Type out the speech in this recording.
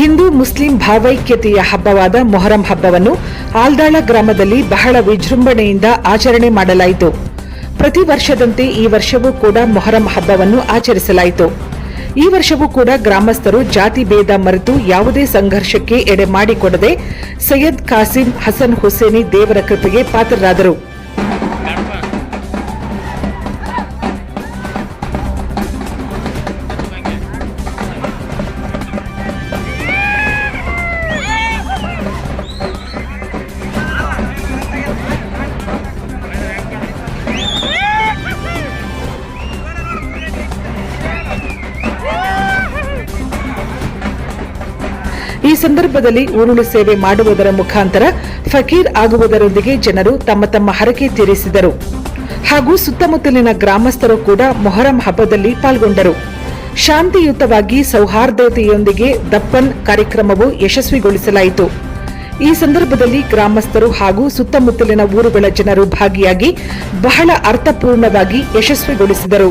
Hindu Muslim ಭಾವೈಕ್ಯತೆಯ ಹಬ್ಬವಾದ Muharram ಹಬ್ಬವನ್ನು ಆಲ್ದಾಳ ಗ್ರಾಮದಲ್ಲಿ ಬಹಳ ವಿಜೃಂಭಣೆಯಿಂದ ಆಚರಣೆ ಮಾಡಲಾಯಿತು. ಪ್ರತಿ ವರ್ಷದಂತೆ ಈ ವರ್ಷವೂ ಕೂಡ ಮೊಹರಂ ಹಬ್ಬವನ್ನು ಆಚರಿಸಲಾಯಿತು. ಈ ವರ್ಷವೂ ಕೂಡ ಗ್ರಾಮಸ್ಥರು ಜಾತಿ ಭೇದ ಮರೆತು ಯಾವುದೇ ಸಂಘರ್ಷಕ್ಕೆ ಎಡೆ ಮಾಡಿಕೊಡದೆ ಸೈಯದ್ ಕಾಸಿಂ ಹಸನ್ ಹುಸೇನಿ ದೇವರ ಕೃಪೆಗೆ ಪಾತ್ರರಾದರು. ಈ ಸಂದರ್ಭದಲ್ಲಿ ಉರುಳು ಸೇವೆ ಮಾಡುವುದರ ಮುಖಾಂತರ ಫಕೀರ್ ಆಗುವುದರೊಂದಿಗೆ ಜನರು ತಮ್ಮ ತಮ್ಮ ಹರಕೆ ತೀರಿಸಿದರು ಹಾಗೂ ಸುತ್ತಮುತ್ತಲಿನ ಗ್ರಾಮಸ್ಥರು ಕೂಡ ಮೊಹರಂ ಹಬ್ಬದಲ್ಲಿ ಪಾಲ್ಗೊಂಡರು. ಶಾಂತಿಯುತವಾಗಿ ಸೌಹಾರ್ದತೆಯೊಂದಿಗೆ ದಪ್ಪನ್ ಕಾರ್ಯಕ್ರಮವು ಯಶಸ್ವಿಗೊಳಿಸಲಾಯಿತು. ಈ ಸಂದರ್ಭದಲ್ಲಿ ಗ್ರಾಮಸ್ಥರು ಹಾಗೂ ಸುತ್ತಮುತ್ತಲಿನ ಊರುಗಳ ಜನರು ಭಾಗಿಯಾಗಿ ಬಹಳ ಅರ್ಥಪೂರ್ಣವಾಗಿ ಯಶಸ್ವಿಗೊಳಿಸಿದರು.